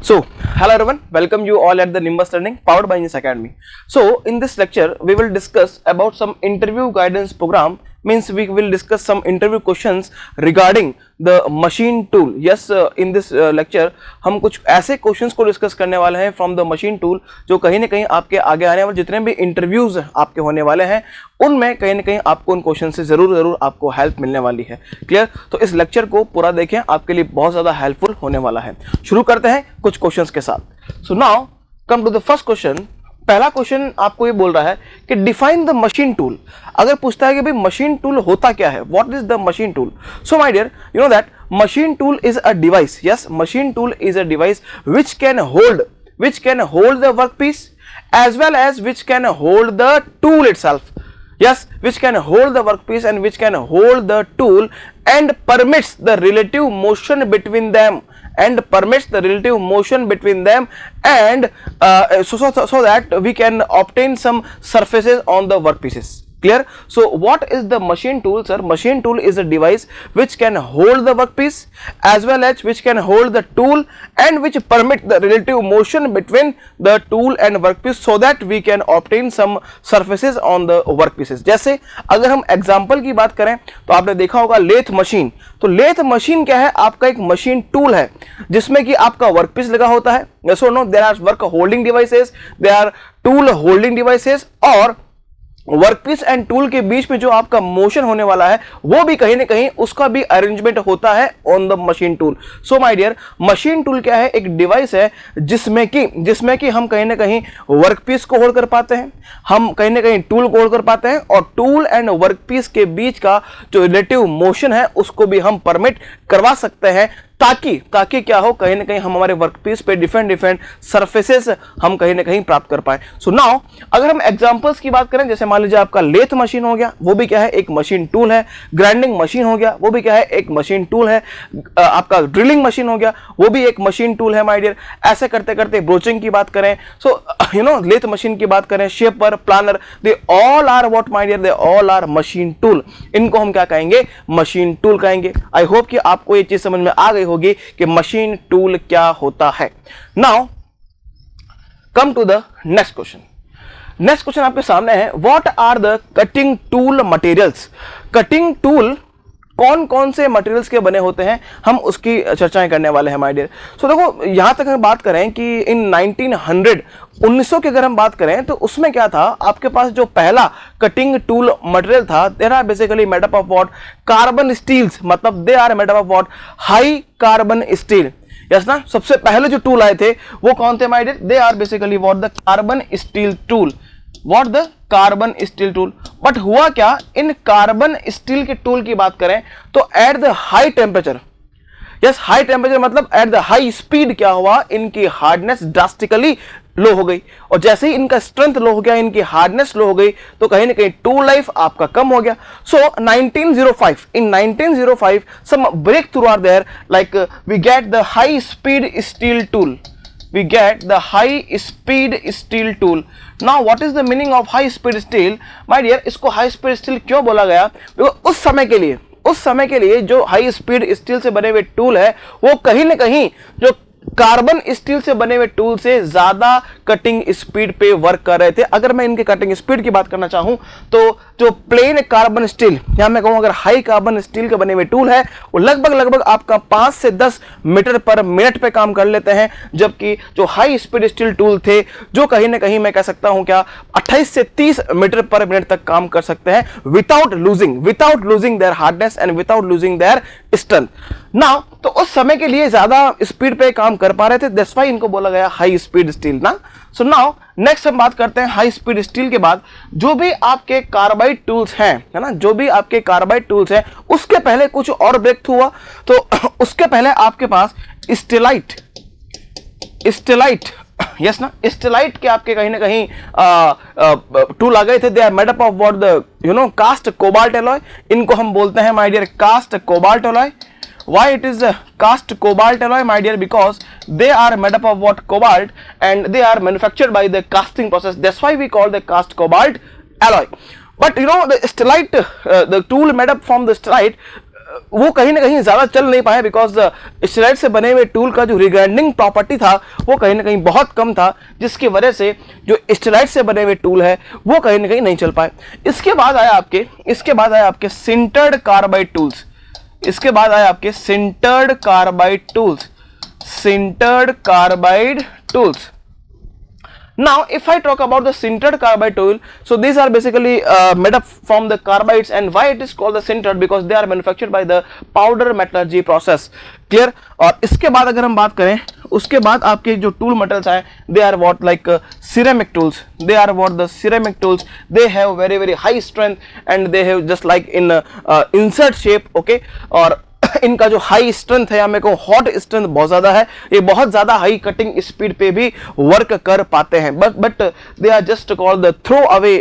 So, hello everyone, welcome you all at the Nimbus Learning powered by Nimbus Academy. So, in this lecture, we will discuss about some interview guidance program. Means we will discuss some interview questions regarding the machine tool. Yes, in this lecture हम कुछ ऐसे questions को discuss करने वाले हैं from the machine tool जो कहीं ना कहीं आपके आगे आने वाले जितने भी इंटरव्यूज आपके होने वाले हैं उनमें कहीं ना कहीं आपको उन क्वेश्चन से जरूर आपको हेल्प मिलने वाली है. क्लियर? तो इस लेक्चर को पूरा देखें, आपके लिए बहुत ज़्यादा हेल्पफुल होने वाला है. शुरू करते हैं कुछ क्वेश्चंस के साथ. So now come to the first question. पहला क्वेश्चन आपको ये बोल रहा है कि डिफाइन द मशीन टूल. अगर पूछता है कि भाई मशीन टूल होता क्या है, what is the machine tool. So my dear, you know that machine tool is a device. Yes, machine tool is a device which can hold the workpiece as well as which can hold the tool itself. Yes, which can hold the workpiece and which can hold the tool and permits the relative motion between them and so that we can obtain some surfaces on the workpieces. Clear? So what is the machine tool, sir? Machine tool is a device which can hold the workpiece as well as which can hold the tool and which permit the relative motion between the tool and workpiece so that we can obtain some surfaces on the workpieces. जैसे अगर हम example की बात करें तो आपने देखा होगा लेथ मशीन. तो लेथ मशीन क्या है? आपका एक मशीन टूल है जिसमें कि आपका वर्कपीस लगा होता है. Yes or no? There are work holding devices, there are tool holding devices और वर्कपीस एंड टूल के बीच में जो आपका मोशन होने वाला है वो भी कहीं ना कहीं उसका भी अरेंजमेंट होता है on the machine tool. So my dear, machine tool क्या है? एक डिवाइस है जिसमें कि हम कहीं ना कहीं वर्कपीस को होल्ड कर पाते हैं, हम कहीं ना कहीं टूल को होल्ड कर पाते हैं और टूल एंड वर्कपीस के बीच का जो रिलेटिव मोशन है उसको भी हम परमिट करवा सकते हैं ताकि क्या हो, कहीं ना कहीं हम हमारे वर्कपीस पे डिफरेंट सरफेसेस हम कहीं ना कहीं प्राप्त कर पाए. सो नाउ अगर हम एग्जांपल्स की बात करें, जैसे मान लीजिए आपका लेथ मशीन हो गया, वो भी क्या है? एक मशीन टूल है. ग्राइंडिंग मशीन हो गया, वो भी क्या है? एक मशीन टूल है. आपका ड्रिलिंग मशीन हो गया, वो भी एक मशीन टूल है माय डियर. ऐसे करते करते ब्रोचिंग की बात करें, so you know lathe machine की बात करें, shaper, planer, they all are what my dear? They all are machine tool. इनको हम क्या कहेंगे? मशीन टूल कहेंगे. आई होप कि आपको ये चीज समझ में आ गई होगी कि मशीन टूल क्या होता है. Now come to the next question. Next question आपके सामने है, what are the cutting tool materials. Cutting tool कौन कौन से मटेरियल्स के बने होते हैं, हम उसकी चर्चाएं करने वाले हैं माय डियर. सो देखो, यहां तक हम बात करें कि इन 1900 की अगर हम बात करें तो उसमें क्या था, आपके पास जो पहला कटिंग टूल मटेरियल था, they are basically made up of what? Carbon steels. मतलब they are made up of what? High carbon steel. Yes ना, सबसे पहले जो टूल आए थे वो कौन थे my dear? They are basically what? The carbon steel tool. What? The carbon steel tool. But हुआ क्या, इन कार्बन स्टील के टूल की बात करें तो at the high temperature, yes high temperature मतलब एट द हाई स्पीड क्या हुआ, इनकी हार्डनेस ड्रास्टिकली लो हो गई. और जैसे ही इनका स्ट्रेंथ लो हो गया, इनकी हार्डनेस लो हो गई, तो कहीं ना कहीं टूल लाइफ आपका कम हो गया. So 1905, in 1905 some breakthrough are there, like we get the high speed steel tool. We get the high speed steel tool. Now what is the meaning of high speed steel? My dear, इसको high speed steel क्यों बोला गया? Because उस समय के लिए जो high speed steel से बने हुए टूल है वो कहीं ना कहीं जो कार्बन स्टील से बने हुए टूल से ज्यादा कटिंग स्पीड पे वर्क कर रहे थे. अगर मैं इनके कटिंग स्पीड की बात करना चाहूं तो जो प्लेन कार्बन स्टील, यहां मैं कहूं अगर हाई कार्बन स्टील के बने हुए टूल है वो लगभग आपका 5 से 10 मीटर पर मिनट पे काम कर लेते हैं, जबकि जो हाई स्पीड स्टील टूल थे जो कहीं ना कहीं मैं कह सकता हूं क्या 28 से 30 मीटर पर मिनट तक काम कर सकते हैं without losing their hardness and without losing their strength. Now तो उस समय के लिए ज्यादा स्पीड पे काम कर पा रहे थे, दैट्स व्हाई इनको बोला गया हाई स्पीड स्टील ना. सो नाउ नेक्स्ट हम बात करते हैं हाई स्पीड स्टील के बाद जो भी आपके कार्बाइड टूल्स हैं, है ना, जो भी आपके कार्बाइड टूल्स हैं उसके पहले कुछ और ब्रेक हुआ. तो उसके पहले आपके पास स्टेलाइट यस ना, स्टेलाइट के आपके कहीं ना कहीं टूल आ गए थे. They are made up of what? The you know cast cobalt alloy. इनको हम बोलते हैं my dear cast cobalt alloy. Why it is cast cobalt alloy, my dear? Because they are made up of what? Cobalt, and they are manufactured by the casting process. That's why we call the cast cobalt alloy. But you know the stellite, the tool made up from the stellite वो कहीं ना कहीं ज्यादा चल नहीं पाए because steroid से बने हुए टूल का जो रिग्राइंडिंग प्रॉपर्टी था वो कहीं ना कहीं बहुत कम था, जिसकी वजह से जो स्टेरॉइड से बने हुए टूल है वो कहीं ना कहीं नहीं चल पाए। इसके बाद आया आपके सिंटर्ड कार्बाइड टूल्स। इसके बाद आया आपके sintered carbide tools. Now, if I talk about the sintered carbide tool, so these are basically made up from the carbides, and why it is called the sintered? Because they are manufactured by the powder metallurgy process. Clear? और इसके बाद अगर हम बात करें, उसके बाद आपके जो टूल मटेरियल्स हैं, they are what like ceramic tools. They are what the ceramic tools. They have very high strength and they have just like in insert shape. Okay? और इनका जो हाई स्ट्रेंथ है, या मेरे को हॉट स्ट्रेंथ बहुत ज्यादा है, ये बहुत ज्यादा हाई कटिंग स्पीड पे भी वर्क कर पाते हैं, but they are just called the throw away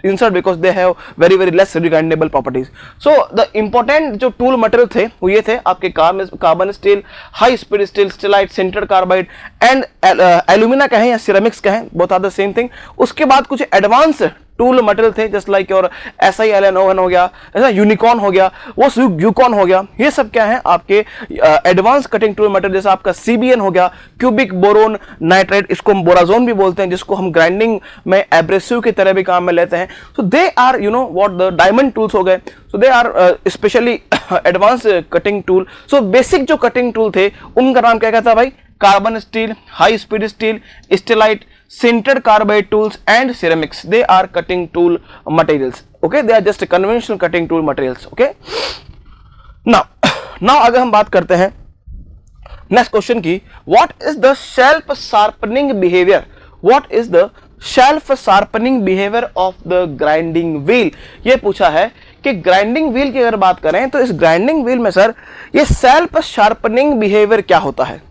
insert because they have very less regrindable properties. So the important जो टूल मटेरियल थे वो ये थे आपके carbon steel, high speed steel, stellite, sintered carbide and alumina कहें या ceramics कहें, both are the same thing. उसके बाद कुछ एडवांस टूल मटेरियल थे जस्ट लाइक योर SiLN01 हो गया, ऐसा यूनिकॉर्न हो गया, वो यूकॉन हो गया। ये सब क्या है आपके एडवांस कटिंग टूल मटेरियल, जैसे आपका CBN हो गया, क्यूबिक बोरोन नाइट्रेट, इसको हम बोराजोन भी बोलते हैं, जिसको हम ग्राइंडिंग में एब्रेसिव की तरह भी काम में लेते हैं। So they are you know what the diamond tools हो गए, so they are specially advance cutting tool. So basic जो कटिंग टूल थे उनका नाम क्या कहता है भाई? Carbon steel, high speed steel, stellite, sintered carbide tools and ceramics. They are cutting tool materials. Okay, they are just conventional cutting tool materials. Okay, now अगर हम बात करते हैं नेक्स्ट क्वेश्चन की, what is the shelf sharpening behavior? What is the shelf sharpening behavior of the grinding wheel? ये पूछा है कि ग्राइंडिंग व्हील की अगर बात करें तो इस ग्राइंडिंग व्हील में सर ये सेल्फ शार्पनिंग बिहेवियर क्या होता है?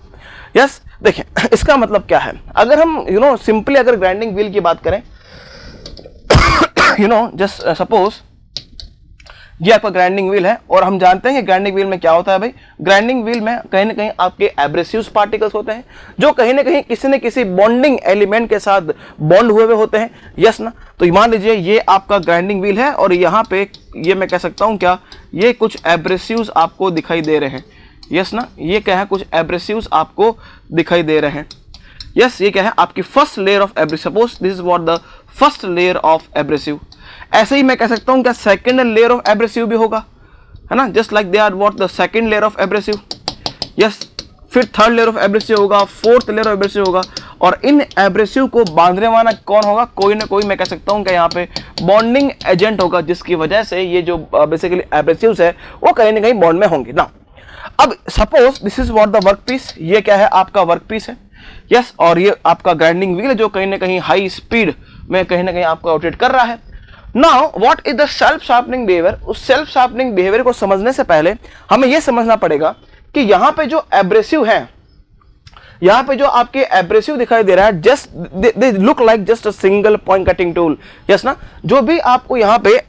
यस, देखिए इसका मतलब क्या है, अगर हम सिंपली अगर ग्राइंडिंग व्हील की बात करें, जस्ट सपोज ये आपका ग्राइंडिंग व्हील है और हम जानते हैं कि ग्राइंडिंग व्हील में क्या होता है भाई? ग्राइंडिंग व्हील में कहीं ना कहीं आपके एब्रेसिव पार्टिकल्स होते हैं जो कहीं ना कहीं किसी न किसी बॉन्डिंग एलिमेंट के साथ बॉन्ड हुए होते हैं। यस ना? तो मान लीजिए ये आपका ग्राइंडिंग व्हील है और यहाँ पे ये मैं कह सकता हूँ क्या, ये कुछ एब्रेसिव्स आपको दिखाई दे रहे हैं। यस ना? ये क्या है? कुछ एब्रेसिव्स आपको दिखाई दे रहे हैं। यस, ये क्या है? आपकी first layer of abrasive. Suppose this is what the first layer of abrasive. ऐसे ही मैं कह सकता हूं क्या सेकंड लेयर ऑफ एब्रेसिव भी होगा, है ना? Just like they are what the second layer of abrasive. Yes, फिर थर्ड लेयर ऑफ एब्रेसिव होगा, फोर्थ लेयर ऑफ एब्रेसिव होगा, और इन एब्रेसिव को बांधने वाला कौन होगा? कोई ना कोई मैं कह सकता हूं कि यहाँ पे बॉन्डिंग एजेंट होगा, जिसकी वजह से ये जो बेसिकली एब्रेसिव्स है वो कहीं ना कहीं बॉन्ड में होंगे ना। अब suppose this is what the work piece, ये क्या है? आपका वर्क पीस है। यस, और ये आपका ग्राइंडिंग व्हील जो कहीं ना कहीं हाई स्पीड में कहीं ना कहीं आपको ऑपरेट कर रहा है। Now what is the self sharpening behaviour? उस सेल्फ शार्पनिंग बिहेवियर को समझने से पहले हमें यह समझना पड़ेगा कि यहां पे जो एब्रेसिव है, यहां पे जो आपके एब्रेसिव दिखाई दे रहा है, just they look like just a single point cutting tool. Yes ना? जो भी आपको यहां पे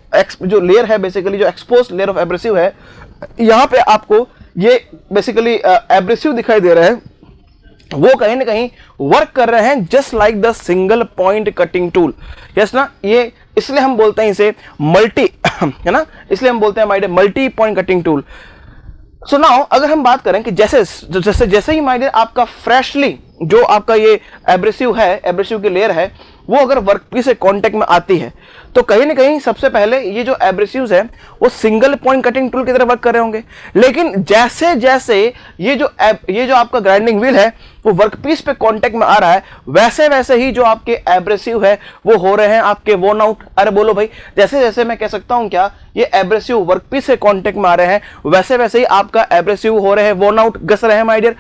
जो लेयर है, बेसिकली जो एक्सपोज लेयर ऑफ एब्रेसिव है, यहां पे आपको ये बेसिकली एब्रेसिव दिखाई दे रहे हैं, वो कहीं ना कहीं वर्क कर रहे हैं just like the single point cutting tool. Yes ना? ये इसलिए हम बोलते हैं इसे मल्टी है ना, इसलिए हम बोलते हैं my dear multi point cutting tool. So now अगर हम बात करें कि जैसे ही माय डियर आपका फ्रेशली जो आपका ये एब्रेसिव है, एब्रेसिव की लेयर है, वो अगर वर्कपीस से कांटेक्ट में आती है तो कहीं ना कहीं सबसे पहले ये जो एब्रेसिव्स है वो सिंगल पॉइंट कटिंग टूल की तरह वर्क कर रहे होंगे। लेकिन जैसे जैसे ये जो आपका ग्राइंडिंग व्हील है वो वर्कपीस पे कांटेक्ट में आ रहा है, वैसे वैसे ही जो आपके एब्रेसिव है वो हो रहे हैं आपके वोन आउट। अरे बोलो भाई, जैसे जैसे मैं कह सकता हूं क्या, ये एब्रेसिव वर्कपीस से कांटेक्ट में आ रहे हैं, वैसे वैसे ही आपका एब्रेसिव हो रहे हैं वोन आउट, घस रहे हैं माय डियर।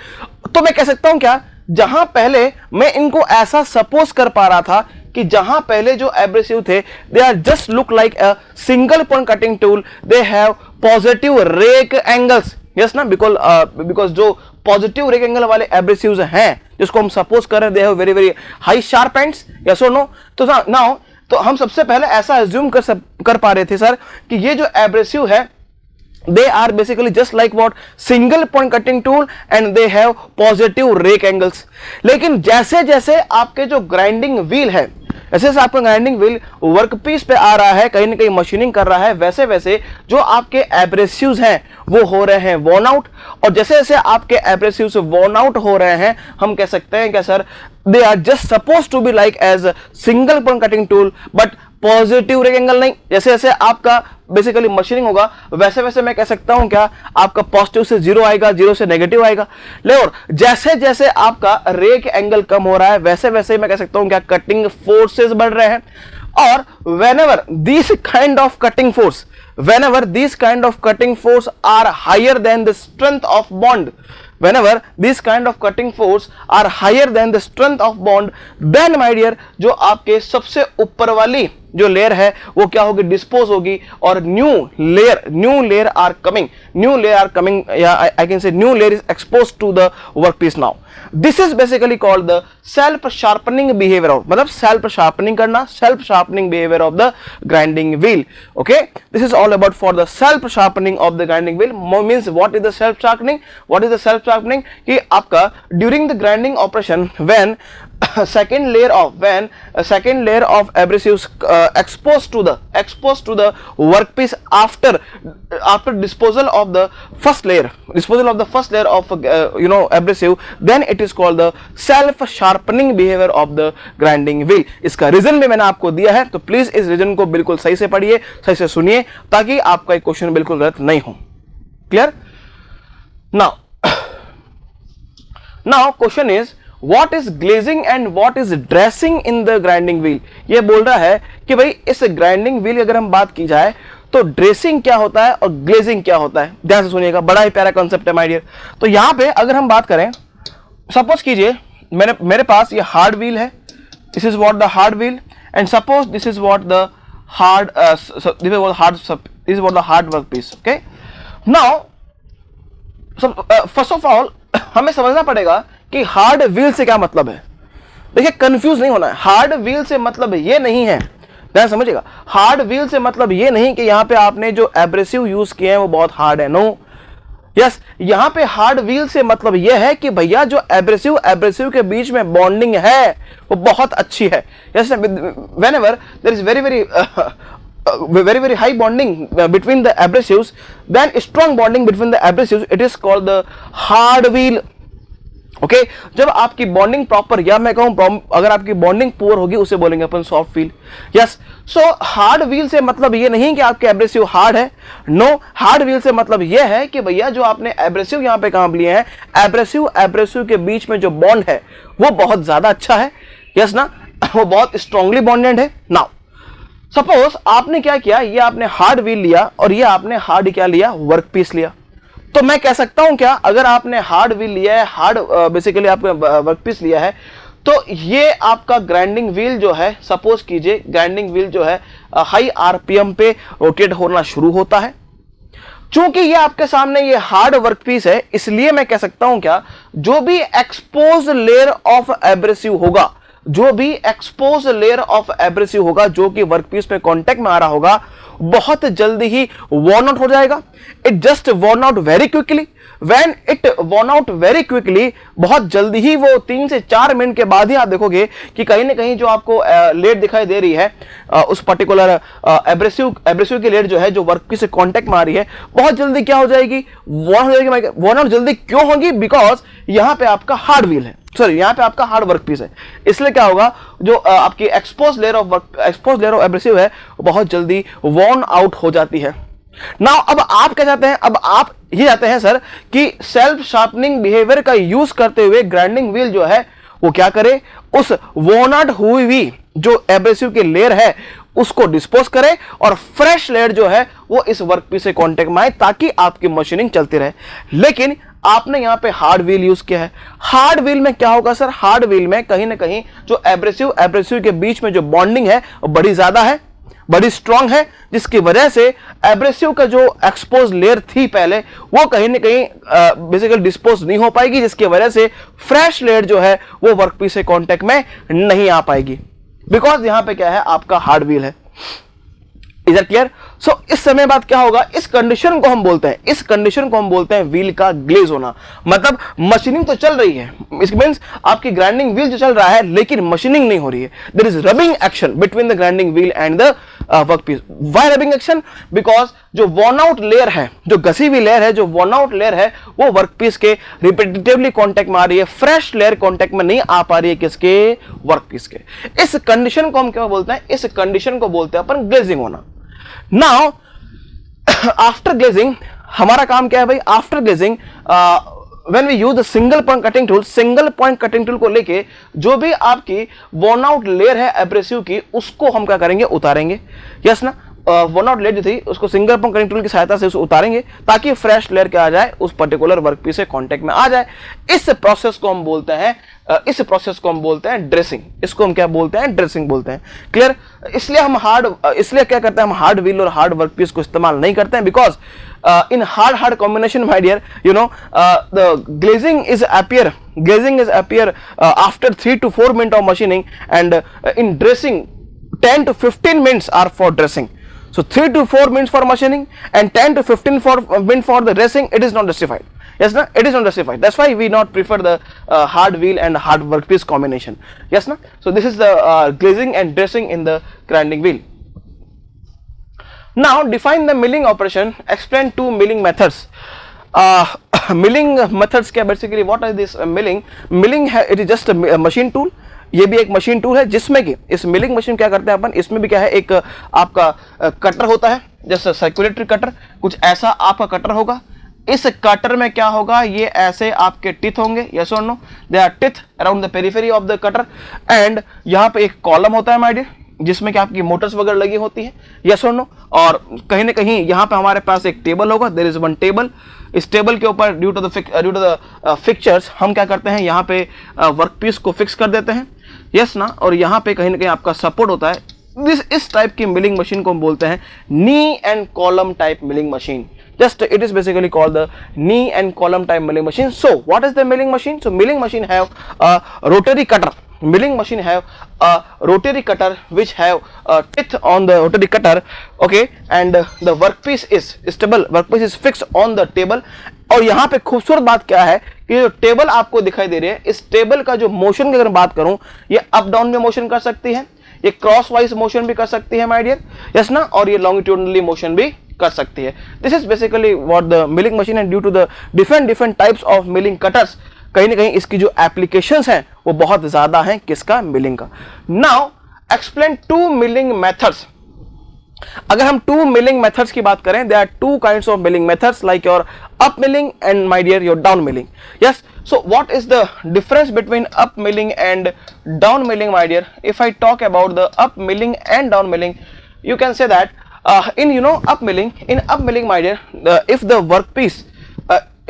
तो मैं कह सकता हूं क्या, जहां पहले मैं इनको ऐसा सपोज कर पा रहा था कि जहां पहले जो एब्रेसिव थे they are just look like a single point cutting tool, they have positive rake angles. Yes ना? बिकॉज जो पॉजिटिव रेक एंगल वाले एब्रेसिव्स हैं, जिसको हम सपोज कर रहे हैं, they have very high sharp ends. Yes और नो? तो नाउ तो हम सबसे पहले ऐसा अज्यूम कर पा रहे थे सर कि ये जो एब्रेसिव है they are basically just like what single point cutting tool and they have positive rake angles। लेकिन जैसे जैसे आपके जो ग्राइंडिंग व्हील है, जैसे जैसे आपका ग्राइंडिंग व्हील वर्कपीस पे आ रहा है, कहीं ना कहीं मशीनिंग कर रहा है, वैसे वैसे जो आपके एब्रेसिव्स हैं वो हो रहे हैं वॉर्न आउट। और जैसे जैसे आपके एब्रेसिव्स वॉर्न आउट हो रहे हैं, हम कह सकते हैं क्या sir, they are just suppose to be like as single point cutting tool but positive rectangle नहीं। जैसे जैसे आपका बेसिकली मशीनिंग होगा वैसे वैसे मैं कह सकता हूं क्या, आपका पॉजिटिव से जीरो आएगा, जीरो से नेगेटिव आएगा। ले और जैसे जैसे आपका रे के एंगल कम हो रहा है वैसे वैसे मैं कह सकता हूं क्या, कटिंग फोर्सेस बढ़ रहे हैं। और whenever these kind of cutting force are higher than the strength of bond, whenever these kind of cutting force are higher than the strength of bond, then my dear जो आपके सबसे ऊपर वाली जो लेयर है वो क्या होगी, डिस्पोज होगी, और न्यू लेयर आर कमिंग या I can say new layer is expose to the workpiece. Now this is basically called the self sharpening behaviour of, मतलब सेल्फ शार्पनिंग करना, self sharpening behaviour of the grinding wheel. Okay, this is all about for the self sharpening of the grinding wheel. Means what is the self sharpening, कि आपका during the grinding operation when second layer of abrasives exposed to the workpiece after disposal of the first layer of abrasive, then it is called the self sharpening behavior of the grinding wheel। इसका reason भी मैंने आपको दिया है, तो please इस reason को बिल्कुल सही से पढ़िए, सही से सुनिए, ताकि आपका एक क्वेश्चन बिल्कुल गलत नहीं हो। Clear? Now question is What is glazing and what is dressing in the grinding wheel? ये बोल रहा है कि भाई इस ग्राइंडिंग व्हील अगर हम बात की जाए तो ड्रेसिंग क्या होता है और ग्लेजिंग क्या होता है, ध्यान से सुनिएगा, बड़ा ही प्यारा कॉन्सेप्ट है माय डियर। तो यहाँ पे अगर हम बात करें, सपोज कीजिए मेरे पास ये हार्ड व्हील है, this is what the hard wheel, and suppose this is what the hard work piece. Okay, now first of all हमें समझना पड़ेगा कि हार्ड व्हील से क्या मतलब है। देखिए, कंफ्यूज नहीं होना है। हार्ड व्हील से मतलब ये नहीं है, ध्यान समझिएगा, हार्ड व्हील से मतलब ये नहीं कि यहां पे आपने जो एब्रेसिव यूज किए हैं वो बहुत हार्ड है। नो, यस, यहां पे हार्ड व्हील से मतलब ये है कि भैया जो एब्रेसिव के बीच में बॉन्डिंग है वो बहुत अच्छी है। Yes, whenever there is very high bonding between the abrasives, then strong bonding between the abrasives, it is called the hard wheel। Okay, जब आपकी बॉन्डिंग प्रॉपर, या मैं कहूं अगर आपकी बॉन्डिंग पुअर होगी उसे बोलेंगे अपन soft wheel. Yes, so hard wheel से मतलब ये नहीं कि आपके एब्रेसिव हार्ड है। नो, हार्ड व्हील से मतलब ये है कि भैया जो आपने एब्रेसिव यहां पे काम लिए हैं, एब्रेसिव के बीच में जो बॉन्ड है वो बहुत ज्यादा अच्छा है। यस ना, वो बहुत स्ट्रांगली बॉन्डेड है। नाउ सपोज आपने क्या किया, ये आपने हार्ड व्हील लिया और ये आपने हार्ड क्या लिया, वर्कपीस लिया। तो मैं कह सकता हूं क्या, अगर आपने हार्ड व्हील लिया है, हार्ड बेसिकली आपने वर्कपीस लिया है, तो ये आपका ग्राइंडिंग व्हील जो है, सपोज कीजिए ग्राइंडिंग व्हील जो है हाई आरपीएम पे रोटेट होना शुरू होता है। चूंकि ये आपके सामने ये हार्ड वर्कपीस है, इसलिए मैं कह सकता हूं क्या, जो भी एक्सपोज लेयर ऑफ एब्रेसिव होगा, जो कि वर्कपीस में कांटेक्ट में आ रहा होगा, बहुत जल्दी ही वॉर्न आउट हो जाएगा। It just worn out very quickly. When it worn out very quickly, बहुत जल्दी ही, वो 3 से 4 मिनट के बाद ही आप देखोगे कि कहीं ना कहीं जो आपको लेड दिखाई दे रही है, उस पर्टिकुलर एब्रेसिव की लेड जो है, जो वर्कपीस से कांटेक्ट में आ रही है, बहुत जल्दी क्या हो जाएगी, वॉर्न हो जाएगी। वॉर्न आउट जल्दी क्यों होगी, बिकॉज यहां पे आपका हार्ड व्हील है, सॉरी यहां पे आपका हार्ड वर्कपीस है, इसलिए क्या होगा, जो आपकी एक्सपोज लेयर ऑफ एब्रेसिव है बहुत जल्दी वॉर्न आउट हो जाती है। नाउ अब आप क्या चाहते हैं, अब आप ये चाहते हैं सर कि सेल्फ शार्पनिंग बिहेवियर का यूज करते हुए ग्राइंडिंग व्हील जो है वो क्या करे, उस वॉर्न आउट हुई जो एब्रेसिव की लेयर है उसको डिस्पोज करे और फ्रेश लेयर जो है वो इस वर्कपीस से कांटेक्ट में आए, ताकि आपकी मशीनिंग चलती रहे। लेकिन आपने यहां पे हार्ड व्हील यूज किया है। हार्ड व्हील में क्या होगा सर, हार्ड व्हील में कहीं ना कहीं जो एब्रेसिव के बीच में जो बॉन्डिंग है वो बड़ी ज्यादा है, बड़ी स्ट्रांग है, जिसकी वजह से एब्रेसिव का जो एक्सपोज लेयर थी पहले, वो कहीं ना कहीं बेसिकली डिस्पोज नहीं हो पाएगी, जिसकी वजह से फ्रेश लेयर जो है वो वर्कपीस से कांटेक्ट में नहीं आ पाएगी, बिकॉज यहां पे क्या है, आपका हार्ड व्हील है। Is that clear? सो इस समय बाद क्या होगा, इस कंडीशन को हम बोलते हैं, इस कंडीशन को हम बोलते हैं व्हील का ग्लेज होना। मतलब मशीनिंग तो चल रही है, इट मींस आपकी ग्राइंडिंग व्हील जो चल रहा है लेकिन मशीनिंग नहीं हो रही है। There is rubbing action between the grinding wheel and the workpiece. Why rubbing action? Because जो वॉर्न आउट लेयर है, जो घसी हुई लेयर है, जो वॉर्न आउट लेयर है, वो वर्कपीस के रिपीटेटिवली कांटेक्ट में आ रही है, फ्रेश लेयर कांटेक्ट में नहीं आ पा रही है किसके, वर्कपीस के। इस कंडीशन को हम क्या बोलते हैं, इस कंडीशन को बोलते हैं अपन ग्लेजिंग होना। नाउ आफ्टर ग्लेजिंग हमारा काम क्या है भाई, after glazing when we use the single point cutting tool, single point cutting tool को लेके जो भी आपकी वॉर्न आउट लेयर है एब्रेसिव की, उसको हम क्या करेंगे, उतारेंगे। यस ना, वॉर्न आउट लेयर जो थी उसको सिंगल पॉइंट कटिंग टूल की सहायता से उसको उतारेंगे ताकि फ्रेश लेयर क्या आ जाए, उस पर्टिकुलर वर्कपीस से कांटेक्ट में आ जाए। इस प्रोसेस को हम बोलते हैं इस प्रोसेस को हम बोलते हैं ड्रेसिंग। इसको हम क्या बोलते हैं, ड्रेसिंग बोलते हैं। क्लियर? इसलिए क्या करते हैं हम, हार्ड व्हील और हार्ड वर्कपीस को इस्तेमाल नहीं करते हैं, because in hard combination, my dear, you know, the glazing is appear after 3 to 4 minutes of machining, and in dressing 10 to 15 minutes are for dressing. So 3 to 4 minutes for machining and 10 to 15 minutes for the dressing. It is not justified. Yes, na? It is not justified. That's why we not prefer the hard wheel and hard workpiece combination. Yes, na? So this is the glazing and dressing in the grinding wheel. Now define the milling operation. Explain two milling methods. Milling methods क्या basically what is this milling? Milling है, it is just a machine tool. ये भी एक machine tool है जिसमें कि इस milling machine क्या करते हैं अपन, इसमें भी क्या है, एक आपका कटर होता है, जैसे सर्कुलेटरी कटर, कुछ ऐसा आपका कटर होगा। इस कटर में क्या होगा, ये ऐसे आपके टिथ होंगे, यस और no, they are teeth around the periphery of the cutter, and यहाँ पे एक कॉलम होता है माय डियर, जिसमें कि आपकी मोटर्स वगैरह लगी होती है, यस और नो। और कहीं ना कहीं यहाँ पे हमारे पास एक टेबल होगा, देयर इज वन टेबल। इस टेबल के ऊपर ड्यू टू द फिक्चर्स हम क्या करते हैं, यहाँ पे वर्कपीस को फिक्स कर देते हैं, यस ना। और यहाँ पे कहीं ना कहीं आपका सपोर्ट होता है। इस टाइप की मिलिंग मशीन को हम बोलते हैं knee and column type milling machine. Just it is basically called the knee and column type milling machine. So what is the milling machine? So milling machine have a rotary cutter. Milling machine have a rotary cutter which have a teeth on the rotary cutter. Okay, and the workpiece is stable. Workpiece is fixed on the table. और यहाँ पे खूबसूरत बात क्या है कि जो table आपको दिखाई दे रही है, इस टेबल का जो मोशन की अगर बात करूं, ये अप डाउन में मोशन कर सकती है, ये क्रॉस वाइज मोशन भी कर सकती है माय डियर, यस ना, और ये लॉन्गिट्यूडनली मोशन भी कर सकती है। This is basically what the milling machine and due to the different types of milling cutters, कहीं ना कहीं इसकी जो एप्लीकेशंस हैं वो बहुत ज्यादा हैं, किसका, मिलिंग का। Now explain two milling methods. अगर हम टू मिलिंग मेथड्स की बात करें, there are two kinds of milling methods like your up milling and my dear your down milling. Yes, so what is the difference between up milling and down milling, my dear? If I talk about the up milling and down milling, you can say that in up milling, my dear, if the workpiece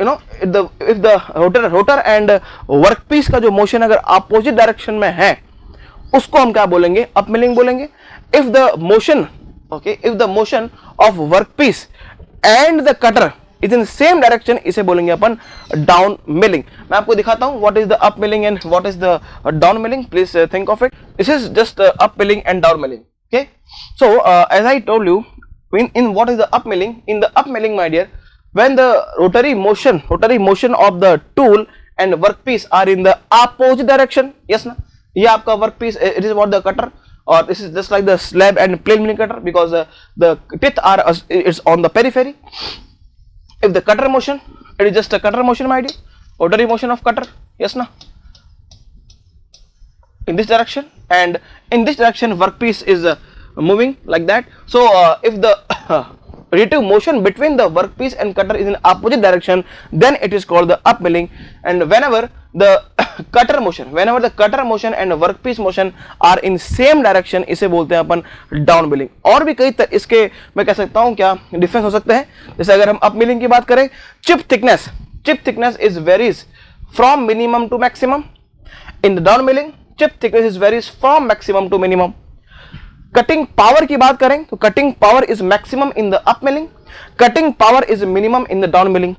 if the rotor and workpiece का जो motion अगर opposite direction में है, उसको हम क्या बोलेंगे, up milling बोलेंगे। if the motion of workpiece and the cutter is in same direction, इसे बोलेंगे अपन डाउन मिलिंग। मैं आपको दिखाता हूं what is the up milling and what is the down milling. Please think of it, this is just up milling and down milling. Okay, so as I told you, in what is the up milling, in the up milling, my dear, when the rotary motion of the tool and workpiece are in the opposite direction, yes na, ये आपका workpiece, it is what the cutter, or this is just like the slab and plain milling cutter, because the teeth are it's on the periphery. If the cutter motion, it is just a cutter motion, my dear, rotary motion of cutter, yes na, in this direction, and in this direction workpiece is moving like that. So if the relative motion between the workpiece and cutter is in opposite direction, then it is called the up milling. And whenever the cutter motion and workpiece motion are in same direction, इसे बोलते हैं अपन down milling. और भी कई इसके मैं कह सकता हूँ क्या डिफरेंस हो सकते हैं। जैसे अगर हम अप मिलिंग की बात करें, chip thickness is varies from minimum to maximum. In the down milling, chip thickness is varies from maximum to minimum. Cutting power की बात करें तो cutting power is maximum in the up milling, cutting power is minimum in the down milling.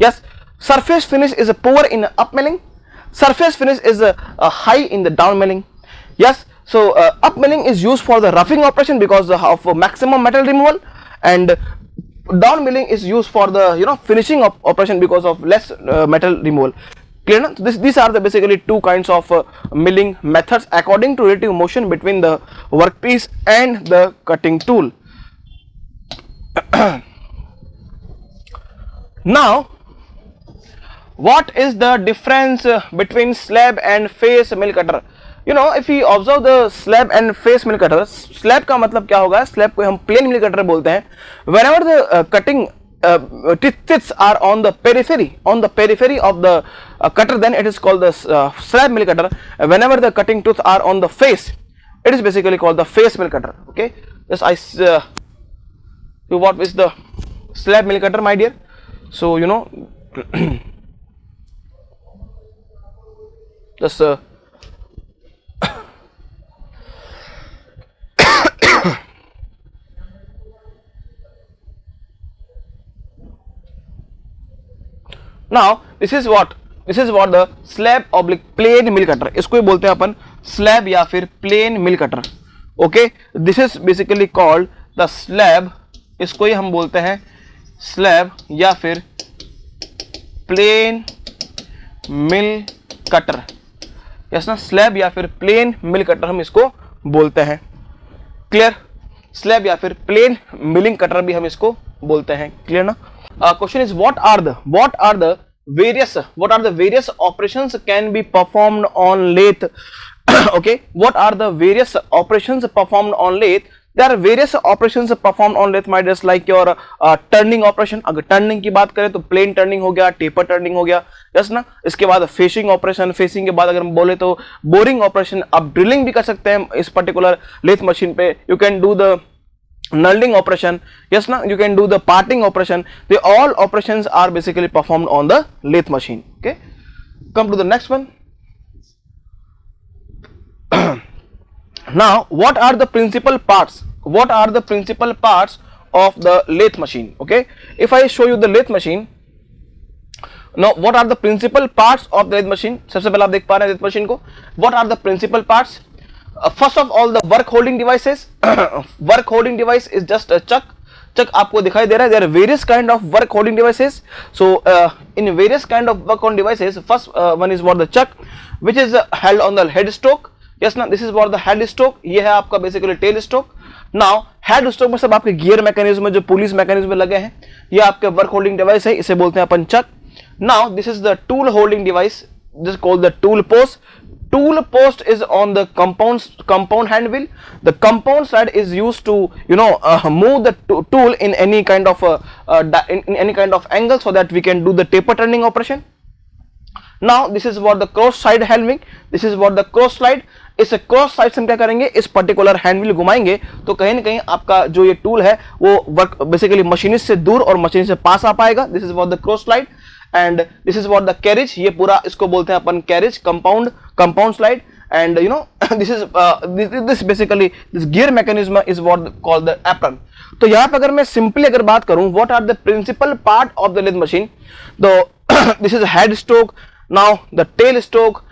Yes, surface finish is poor in up milling, surface finish is high in the down milling. Yes, so up milling is used for the roughing operation because of maximum metal removal, and down milling is used for the finishing operation because of less metal removal. Clear na? These are the basically two kinds of milling methods according to relative motion between the workpiece and the cutting tool. Now, what is the difference between slab and face mill cutter? If we observe the slab and face mill cutter, slab का मतलब क्या होगा? Slab को हम plain mill cutter बोलते हैं. Whenever the cutting teeth are on the periphery of the cutter, then it is called the slab mill cutter. Whenever the cutting tooth are on the face, it is basically called the face mill cutter. Okay, just what is the slab mill cutter, my dear? So just now this is what the slab oblique plain mill cutter, इसको ही बोलते हैं अपन slab या फिर plain mill cutter. Okay, this is basically called the slab, इसको ही हम बोलते हैं slab या फिर plain mill cutter. यस ना, स्लैब या फिर प्लेन मिल कटर हम इसको बोलते हैं. क्लियर? स्लैब या फिर प्लेन मिलिंग कटर भी हम इसको बोलते हैं. क्लियर ना? Question is what are the various operations can be performed on lathe. Okay, what are the various operations performed on lathe? There are various operations performed on lathe, my dears, like your turning operation. अगर turning की बात करें तो plain turning हो गया, taper turning हो गया, yes ना. इसके बाद facing operation, facing के बाद अगर हम बोले तो boring operation, आप drilling भी कर सकते हैं इस particular lathe machine पे. You can do the knurling operation, yes na. You can do the parting operation. They all operations are basically performed on the lathe machine. Okay, come to the next one. Now, what are the principal parts? What are the principal parts of the lathe machine? Okay, if I show you the lathe machine, now what are the principal parts of the lathe machine? सबसे पहले आप देख पा रहे हैं lathe machine को. What are the principal parts? First of all, the work holding devices. Work holding device is just a chuck. Chuck आपको दिखाई दे रहा है. There are various kind of work holding devices. So in various kind of work holding devices, first one is what the chuck, which is held on the head stroke. Yes ना, this is what the head stroke. ये है आपका basically tail stroke. Now head stroke में सब आपके gear mechanism में जो police mechanism में लगे हैं, ये आपके वर्क होल्डिंग डिवाइस है, इसे बोलते हैं अपन चक. Now this is the tool holding device. This is called the tool post. Tool post is on the compound hand wheel. The compound slide is used to move the tool in any kind of in any kind of angle so that we can do the taper turning operation. Now this is what the cross side helming. This is what the cross slide. इस cross side से हम क्या करेंगे, इस particular hand wheel घुमाएंगे तो कहीं ना कहीं आपका जो ये टूल है वो वर्क बेसिकली मशीनिस्ट से दूर और मशीन से पास आ पाएगा. This is what the cross slide and this is what the carriage. ये पूरा इसको बोलते हैं अपन carriage compound slide. And this basically this gear mechanism is what called the apron. तो यहाँ पे अगर मैं सिंपली अगर बात करूं, what are the principal part of the lathe machine? This is head stroke. Now the tail stroke.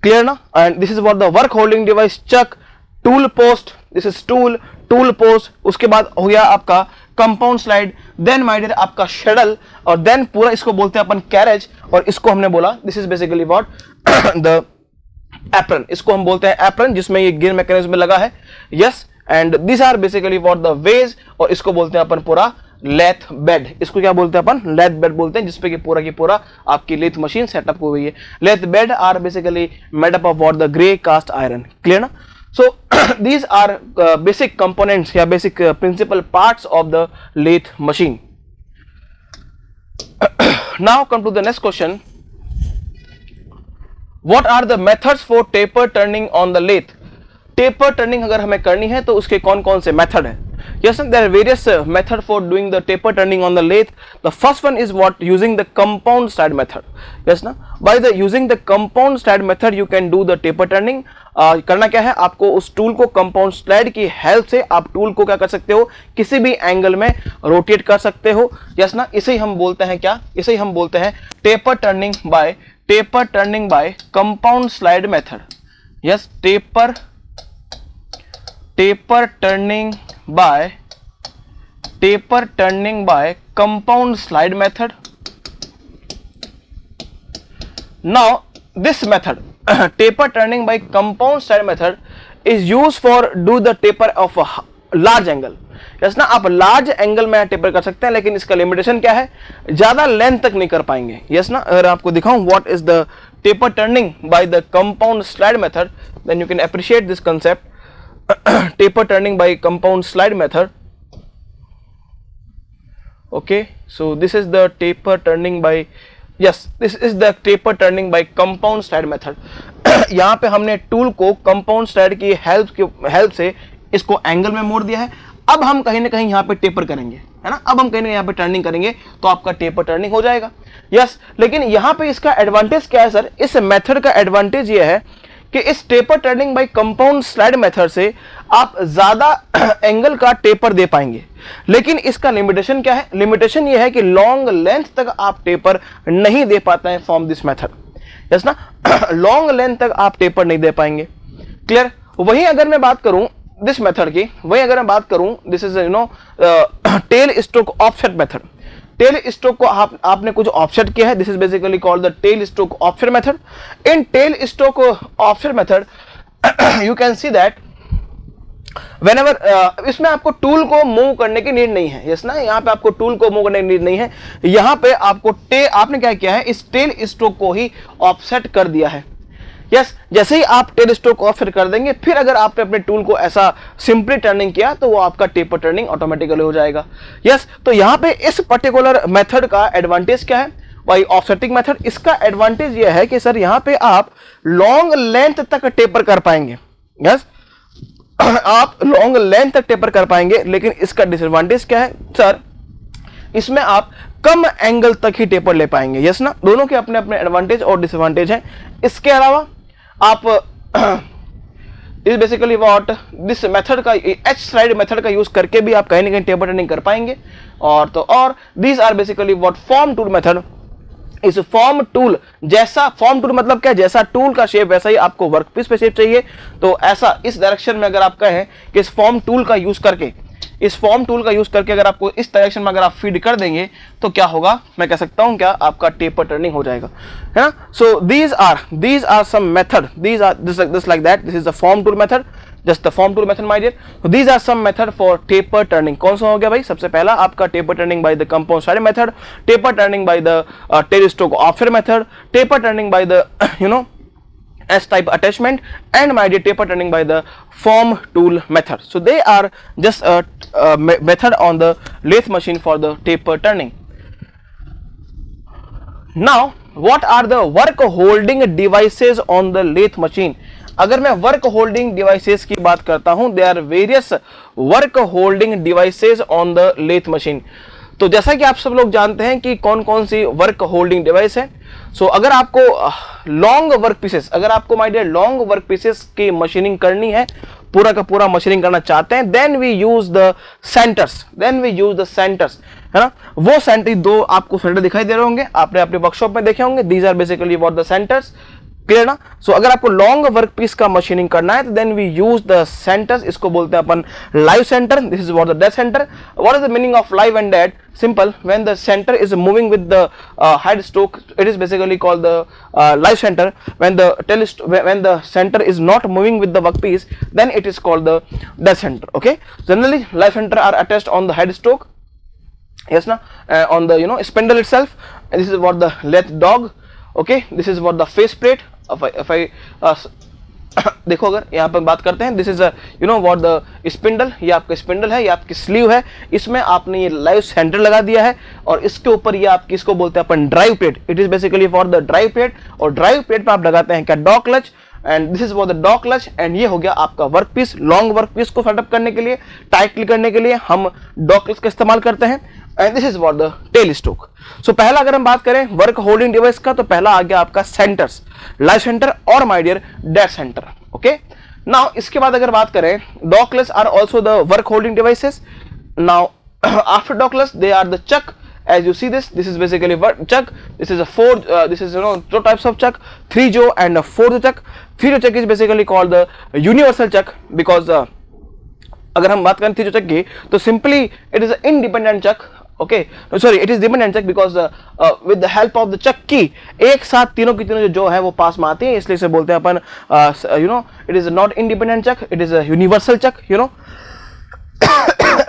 Clear ना? And this is what the work holding device, chuck, tool post. This is tool post. उसके बाद हो गया आपका compound slide. Then my dear आपका saddle, और then पूरा इसको बोलते हैं अपन कैरेज, और इसको हमने बोला this is basically what the apron. इसको हम बोलते हैं एप्रन, जिसमें ये गियर मैकेनिज्म में लगा है. Yes, and this are basically what the wedge, और इसको बोलते हैं अपन पूरा लेथ बेड. इसको क्या बोलते हैं अपन? लेथ बेड बोलते हैं, जिसपे कि पूरा की पूरा आपकी लेथ मशीन सेटअप हो गई है. Lathe bed are basically made up of what the grey cast iron. Clear ना? So these are basic components या basic principal parts of the lathe machine. Now come to the next question. What are the methods for taper turning on the lathe? Taper turning अगर हमें करनी है तो उसके कौन कौन से मेथड है? Yes, there are various method for doing the taper turning on the lathe. The first one is what? Using the compound slide method. Yes ना? By the using the compound slide method you can do the taper turning. करना क्या है आपको? उस tool को compound slide की help से आप टूल को क्या कर सकते हो? किसी भी एंगल में रोटेट कर सकते हो. यस ना? इसे ही हम बोलते हैं क्या? इसे ही हम बोलते हैं taper turning by compound slide method. Yes, taper turning by taper turning by compound slide method. Now this method taper turning by compound slide method is used for do the taper of a large angle. Yes ना, आप large angle में taper कर सकते हैं, लेकिन इसका limitation क्या है, ज्यादा लेंथ तक नहीं कर पाएंगे. यस ना, अगर आपको दिखाऊं what is the taper turning by the compound slide method, then you can appreciate this concept. Taper turning by compound slide method. Okay, so this is the taper turning by, yes, this is the taper turning by compound slide method. यहाँ पे हमने tool को compound slide की help से इसको angle में मोड़ दिया है. अब हम कहीं ना कहीं यहाँ पे टेपर करेंगे, है ना, अब हम कहीं ना कहीं यहाँ पे टर्निंग करेंगे तो आपका टेपर टर्निंग हो जाएगा. यस, लेकिन यहाँ पे इसका एडवांटेज क्या है सर, इस मेथड का एडवांटेज ये है कि इस taper turning by compound slide method से आप ज्यादा एंगल का टेपर दे पाएंगे. लेकिन इसका लिमिटेशन क्या है, लिमिटेशन ये है कि लॉन्ग लेंथ तक आप टेपर नहीं दे पाते हैं फ्रॉम दिस मेथड. यस ना, लॉन्ग लेंथ तक आप टेपर नहीं दे पाएंगे. क्लियर. वहीं अगर मैं बात करूं दिस मेथड की, वहीं अगर मैं बात करूं this is tail stroke offset method. Tail stroke को आपने कुछ ऑफसेट किया है, this is basically called the tail stroke offset method. In tail stroke offset method you can see that whenever इसमें आपको टूल को मूव करने की नीड नहीं है. यस ना, यहाँ पे आपको टूल को मूव करने की नीड नहीं है. यहाँ पे आपको आपने क्या किया है, इस टेल स्ट्रोक को ही ऑफसेट कर दिया है. यस, जैसे ही आप टेल स्ट्रोक ऑफसेट कर देंगे, फिर अगर आपने अपने टूल को ऐसा सिंपली टर्निंग किया तो वो आपका टेपर टर्निंग ऑटोमेटिकली हो जाएगा. यस, तो यहाँ पे इस पर्टिकुलर मेथड का एडवांटेज क्या है, वाई ऑफसेटिंग मेथड. इसका एडवांटेज ये है कि सर यहाँ पे आप लॉन्ग लेंथ तक टेपर कर पाएंगे. यस, आप लॉन्ग लेंथ तक टेपर कर पाएंगे. लेकिन इसका डिसएडवांटेज क्या है सर, इसमें आप कम एंगल तक ही टेपर ले पाएंगे. यस ना, दोनों के अपने अपने एडवांटेज और डिसएडवांटेज हैं. इसके अलावा आप इस बेसिकली व्हाट दिस मेथड का एच स्लाइड मेथड का यूज करके भी आप कहीं ना कहीं टेपर टर्निंग कर पाएंगे. और these are basically what form tool method. इस फॉर्म टूल जैसा, फॉर्म टूल मतलब क्या, जैसा टूल का शेप वैसा ही आपको वर्कपीस पे शेप चाहिए. तो ऐसा इस डायरेक्शन में अगर आप कहें कि इस फॉर्म टूल का यूज करके अगर आपको इस डायरेक्शन में अगर आप फीड कर देंगे तो क्या होगा, मैं कह सकता हूं क्या, आपका टेपर टर्निंग हो जाएगा, है ना. So these are some method, these are this like that, this is the form tool method, just the form tool method my dear. So these are some method for taper turning. कौन सा हो गया भाई, सबसे पहला आपका taper turning by the compound slide method, taper turning by the tail stroke offset method, taper turning by the S type attachment, and my dear taper turning by the form tool method. So they are just a method on the lathe machine for the taper turning. Now what are the work holding devices on the lathe machine? अगर मैं work holding devices की बात करता हूं, there are various work holding devices on the lathe machine. तो जैसा कि आप सब लोग जानते हैं कि कौन कौन सी वर्क होल्डिंग डिवाइस है. सो अगर आपको लॉन्ग वर्क पीसेस, अगर आपको my dear long work pieces की मशीनिंग करनी है, पूरा का पूरा मशीनिंग करना चाहते हैं, then we use the centres, है ना. वो सेंटर, दो आपको सेंटर दिखाई दे रहे होंगे, आपने अपने वर्कशॉप में देखे होंगे. These are basically what the centres. Clear ना. सो अगर आपको लॉन्ग वर्क पीस का मशीनिंग करना है तो then we use the centres. इसको बोलते हैं अपन live centre. This is what the dead centre. What is the meaning of live and dead? Simple. When the center is moving with the head stroke, it is basically called the live center. When the center is not moving with the workpiece, then it is called the dead center. Okay. Generally, live center are attached on the head stroke. Yes, na, on the spindle itself. And this is what the lathe dog. Okay. This is what the face plate. If I देखो अगर यहाँ पर बात करते हैं, this is what the spindle. ये आपका spindle है, ये आपकी स्लीव है, इसमें आपने ये लाइव सेंटर लगा दिया है और इसके ऊपर ये आप किसको बोलते हैं अपन, drive plate. It is basically for the drive plate. और ड्राइव प्लेट पे आप लगाते हैं क्या, dog clutch. And this is for the dog clutch. एंड ये हो गया आपका work piece. Long work piece को सेटअप करने के लिए, टाइटली करने के लिए हम डॉग क्लच का इस्तेमाल करते हैं. And this is what the tail stock. So पहला अगर हम बात करें वर्क होल्डिंग डिवाइस का, तो पहला आ गया आपका सेंटर्स, लाइव सेंटर और my dear dead centre. Okay. Now इसके बाद अगर बात करें, dog clutch are also the work holding devices. Now after dog clutch they are the chuck. As you see this is basically chuck. This is a this is two types of chuck, 3-jaw and a 4-jaw chuck. 3-jaw chuck is basically called the universal chuck because अगर हम बात करें three जो chuck की, तो simply it is independent chuck, okay sorry it is dependent chuck because with the help of the chuck की एक साथ तीनों की तीनों जो है वो पास में आती है, इसलिए इसे बोलते हैं अपन you know it is not independent chuck, it is a universal chuck, you know.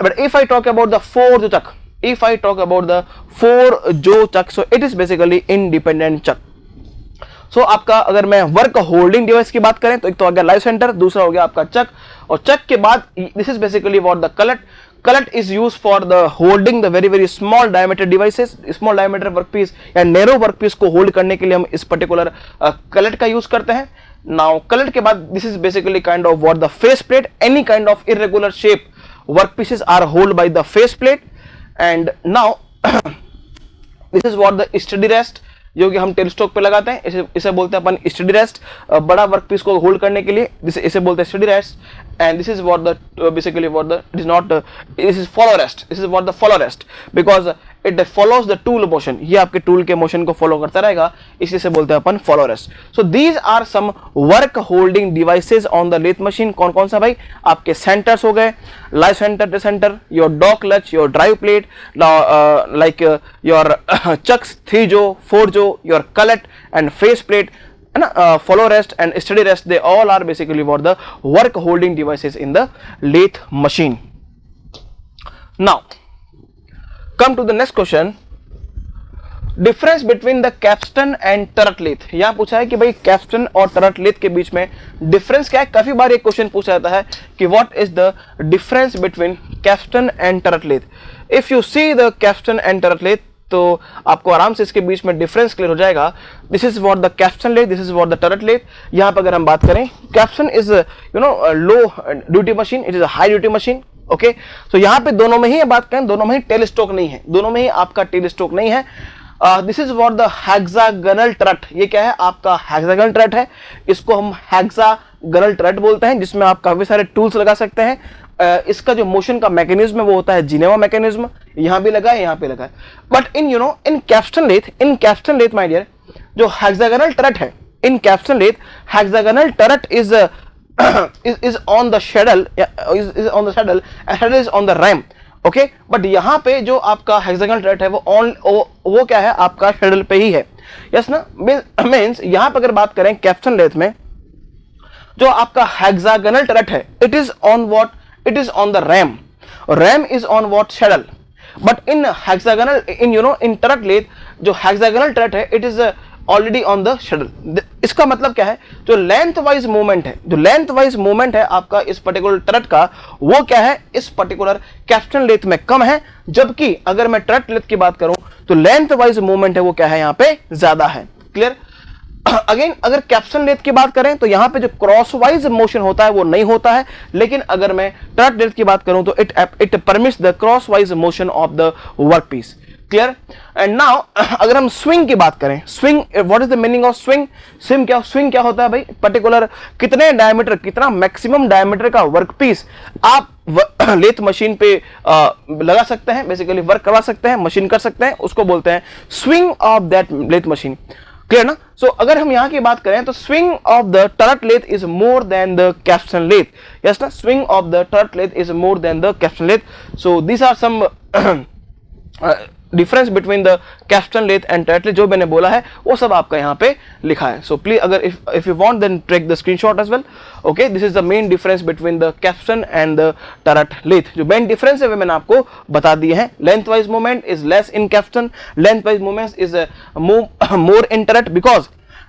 But if I talk about the four jo chak, if I talk about the four jo chak, so it is basically independent chak. So आपका अगर मैं work holding device की बात करें तो एक तो आ गया लाइव सेंटर, दूसरा हो गया आपका चक, और चक के बाद this is basically what the collet. Collet is use for the holding the very very small diameter devices, small diameter workpiece या नैरो वर्कपीस को होल्ड करने के लिए हम इस पर्टिकुलर कलट का यूज करते हैं. नाउ कलट के बाद this is basically kind of what the face plate, any kind of irregular shape workpieces are held by the face plate. And now this is what the steady rest, जो कि हम tailstock पे लगाते हैं, इसे बोलते हैं अपन स्टडी रेस्ट, बड़ा वर्कपीस को होल्ड करने के लिए इसे बोलते हैं study rest. And this is what the basically what the it is not this is follow rest, this is what the follow rest because it follows the tool motion, ये आपके tool के motion को follow करता रहेगा, इसलिए से बोलते हैं अपन follow rest. So these are some work holding devices on the lathe machine. कौन कौन सा भाई? आपके सेंटर्स हो गए, live centre, the centre, your dog clutch, your drive plate, like your chucks 3 जो 4 जो, your cullet and face plate, and follow rest and steady rest, they all are basically what the work holding devices in the lathe machine. Now come to the next question, difference between the capstan and turret lathe. यहां पूछा है कि भाई Capstan और टरट lathe के बीच में difference क्या है. काफी बार एक क्वेश्चन पूछा जाता है कि what is the difference between capstan and turret lathe. If you see the capstan and turret lathe तो आपको आराम से इसके बीच में डिफरेंस क्लियर हो जाएगा. This is what the capstan lathe, this is what the turret lathe. यहां पर अगर हम बात करें, capstan is you know low duty machine, it is a high duty machine, okay. So यहां पे दोनों में ही बात करें, दोनों में ही टेल स्ट्रोक नहीं है, दोनों में ही आपका टेल स्ट्रोक नहीं है. This is what the hexagonal turret. ये क्या है? आपका हेक्सागोनल टरट है, इसको हम हेक्सागोनल टरट बोलते हैं, जिसमें आप काफी सारे टूल्स लगा सकते हैं. इसका जो मोशन का मैकेनिज्म है वो होता है जिनेवा मैकेनिज्म. यहां भी लगा है, यहां पे लगा है. But in you know in capstan lathe my dear, जो हेक्सागोनल टरट है, in capstan lathe hexagonal turret is on the saddle, is on the saddle and saddle is on the ram, okay. But यहां पे जो आपका hexagonal turret है वो क्या है? आपका शेडल पे ही है. यस ना? मींस यहां पर अगर बात करें कैप्स्टन लेथ में, जो आपका हेक्सागोनल टरट है, it is on what? It is on the ram. Ram is on what? Saddle. But in hexagonal, in you know in turret lathe, जो हेक्सागोनल टरट है, it is already on the saddle. इसका मतलब क्या है? जो length wise movement है, जो length wise movement है आपका इस पर्टिकुलर टरट का, वो क्या है? इस पर्टिकुलर कैप्स्टन लेथ में कम है. जबकि अगर मैं टरट लेथ की बात करूं तो लेंथ वाइज मूवमेंट है वो क्या है? यहां पे ज्यादा है. क्लियर? अगेन अगर कैप्स्टन लेथ की बात करें तो यहां पे जो क्रॉस वाइज मोशन होता है वो नहीं होता है. लेकिन अगर मैं टरट लेथ की बात करूं तो it permits the cross wise motion of the work piece. Clear? And now अगर हम स्विंग की बात करें, swing, what is the meaning of swing? Swing क्या होता है भाई? पर्टिकुलर कितने डायमीटर, कितना मैक्सिमम डायमीटर का वर्कपीस आप लेथ मशीन पे लगा सकते हैं, बेसिकली वर्क करवा सकते हैं, मशीन कर सकते हैं, उसको बोलते हैं swing of that lathe machine. Clear ना? सो अगर हम यहां की बात करें तो swing of the turret lathe is more than the capstan lathe. Yes ना? Swing of the turret lathe is more than the capstan lathe. So these are some difference between the capstan lathe and turret lathe. जो मैंने बोला है वो सब आपका यहाँ पे लिखा है. सो प्लीज अगर if you want then take the screenshot as well. Okay, this is the main difference between the capstan and the turret lathe. जो मेन डिफरेंस है वो मैंने आपको बता दिए हैं. Length wise movement is less in capstan, length wise movement is more in turret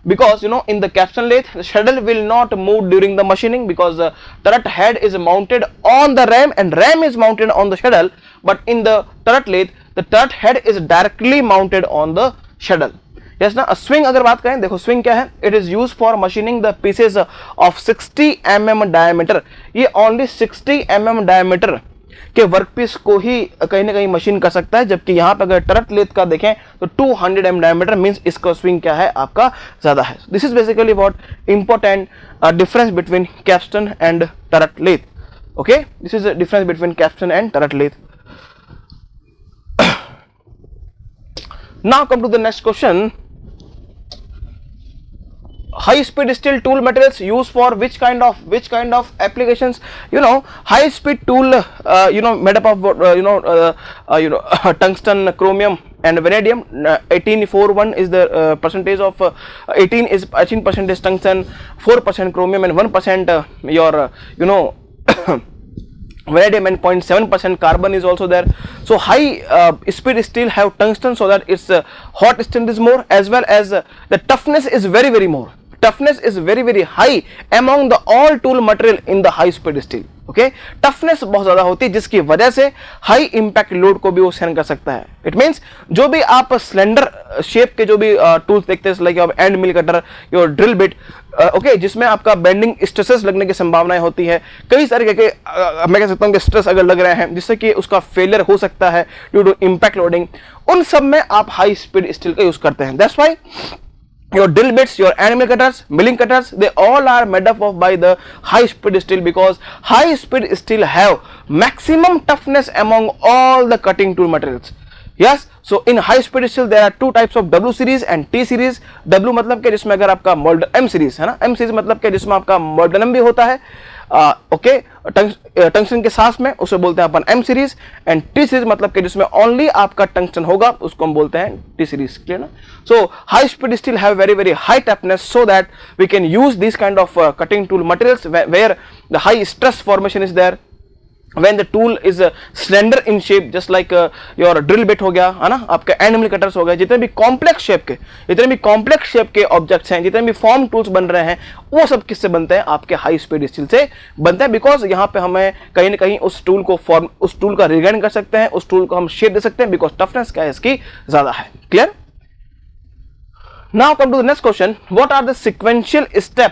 because you know in the capstan lathe the shuttle will not move during the machining because the turret head is mounted on the ram and ram is mounted on the shuttle. But in the turret lathe the turret head is directly mounted on the shuttle. Yes ना? Swing अगर बात करें, देखो swing क्या है? It is use for machining the pieces of 60 mm diameter. ये only 60 mm diameter के workpiece को ही कहीं ना कहीं मशीन कर सकता है. जबकि यहां पर अगर टरट लेथ का देखें तो 200 mm डायमीटर मींस इसका स्विंग क्या है? आपका ज्यादा है. This is basically what important difference between capstan and turret lathe. Okay, this is difference between capstan and turret lathe. Now come to the next question. high speed steel tool materials used for which kind of applications? High speed tool made up of tungsten, chromium and vanadium. 1841 is the percentage of 18% is tungsten, 4% chromium and 1% vanadium, and 0.7% carbon is also there. So high speed steel have tungsten, so that its hot strength is more, as well as the toughness is very more. Toughness is very high among the all tool material in the high speed steel. Okay, toughness बहुत ज्यादा होती है, जिसकी वजह से high impact load को भी वो सहन कर सकता है. इट मींस जो भी आप स्लेंडर शेप के जो भी टूल्स देखते हैं, like and mill cutter, your drill bit, okay, जिसमें आपका बेंडिंग स्ट्रेसेस लगने की संभावनाएं होती है. कई सारे के मैं कह सकता हूं कि स्ट्रेस अगर लग रहे हैं जिससे कि उसका फेलियर हो सकता है ड्यू टू इंपैक्ट लोडिंग, उन सब में आप हाई स्पीड स्टील का यूज करते हैं. That's why your drill bits, your end mill cutters, milling cutters, they all are made up of by the high speed steel, because high speed steel have maximum toughness among all the cutting tool materials. Yes, so in high speed steel there are two types of W series and T series. W मतलब के जिसमें अगर आपका M series है ना, M series मतलब के जिसमें आपका molybdenum भी होता है, ओके, टंगस्टन के साथ में, उसे बोलते हैं अपन M series. And T series मतलब कि जिसमें ओनली आपका टंगस्टन होगा, उसको हम बोलते हैं T सीरीज. क्लियर ना? So high speed steel have very high toughness, so that we can use this kind of cutting tool materials where the high stress formation is there, when the tool is slender in shape, just like your drill bit हो गया है ना, आपके and mill cutters हो गए, जितने भी complex shape के ऑब्जेक्ट्स हैं, जितने भी फॉर्म टूल्स बन रहे हैं, वो सब किससे बनते हैं? आपके हाई स्पीड स्टील से बनते हैं. बिकॉज यहाँ पे हमें कहीं ना कहीं उस टूल का रिगाइन कर सकते हैं, उस टूल को हम शेप दे सकते हैं, बिकॉज टफनेस क्या है इसकी ज्यादा है. Clear? Now come to the next question. What are the sequential step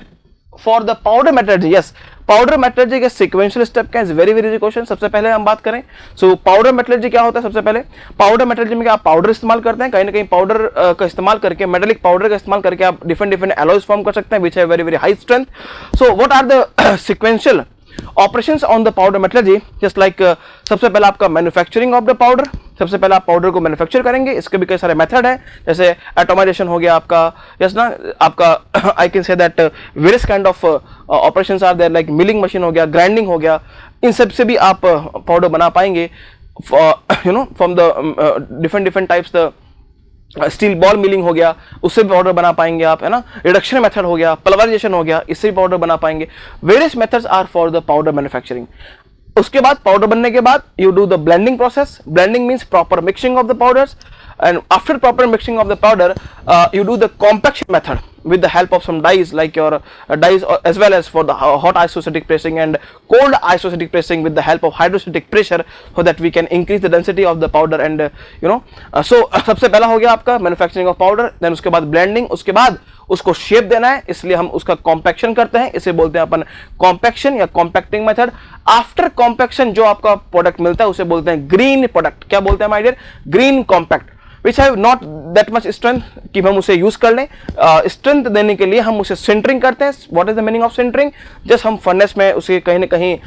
for the powder metallurgy? Yes, powder metallurgy के सीक्वेंशियल स्टेप क्या है? Very easy question. सबसे पहले हम बात करें, सो पाउडर मेटलर्जी क्या होता है? सबसे पहले पाउडर मेटलर्जी में क्या आप पाउडर इस्तेमाल करते हैं, कहीं ना कहीं पाउडर का इस्तेमाल करके, मेटेलिक पाउडर का इस्तेमाल करके आप डिफरेंट एलॉयज फॉर्म कर सकते हैं, विच है very high strength. So what are the sequential operations on the powder metallurgy? Just like सबसे पहले आपका मैन्युफैक्चरिंग ऑफ द पाउडर. सबसे पहले आप पाउडर को मैन्युफैक्चर करेंगे, इसके भी कई सारे मेथड है, जैसे एटोमाइजेशन हो गया आपका, यस ना, आपका I can say that various kind of operations are there, like milling machine हो गया, ग्राइंडिंग हो गया, इन सब से भी आप पाउडर बना पाएंगे. From the different types, the steel ball milling हो गया, उससे भी पाउडर बना पाएंगे आप, है ना. रिडक्शन मेथड हो गया, पल्वराइजेशन हो गया, इससे भी पाउडर बना पाएंगे. Various methods are for the powder manufacturing. उसके बाद पाउडर बनने के बाद you do the blending process. Blending means proper mixing of the powders, and after proper mixing of the powder you do the compaction method with the help of some dyes, like your dyes, as well as for the hot isostatic pressing and cold isostatic pressing with the help of hydrostatic pressure, so that we can increase the density of the powder. And so सबसे पहला हो गया आपका manufacturing of powder, then उसके बाद blending, उसके बाद उसको शेप देना है, इसलिए हम उसका कॉम्पैक्शन करते हैं, इसे बोलते हैं अपन कॉम्पैक्शन या कॉम्पैक्टिंग मेथड. आफ्टर कॉम्पैक्शन जो आपका प्रोडक्ट मिलता है उसे बोलते हैं ग्रीन प्रोडक्ट. क्या बोलते हैं my dear? Green compact, which have not that much strength कि हम उसे यूज कर लें. स्ट्रेंथ देने के लिए हम उसे सिंटरिंग करते हैं. What is the meaning of sintering? Just हम फर्नेस में उसे कहीं ना कहीं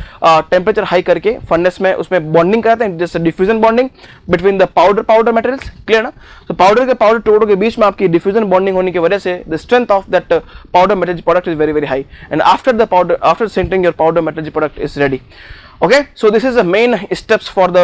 टेम्परेचर हाई करके फर्नेस में उसमें बॉन्डिंग करते हैं, जैसे diffusion bonding between the powder materials. Clear ना? तो पाउडर टुकड़ों के बीच में आपकी डिफ्यूजन बॉन्डिंग होने की वजह से the strength of that powder metallurgy product is very high. And after sintering your powder metallurgy product is ready. Okay, so this is the main steps for the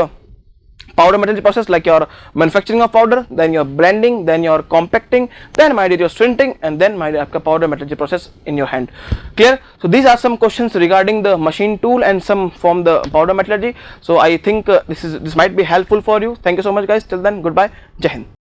powder metallurgy process, like your manufacturing of powder, then your blending, then your compacting, then my dear your sintering, and then my dear आपका powder metallurgy process in your hand. Clear? So these are some questions regarding the machine tool and some from the powder metallurgy. So I think this might be helpful for you. Thank you so much guys. Till then, goodbye. Jai Hind.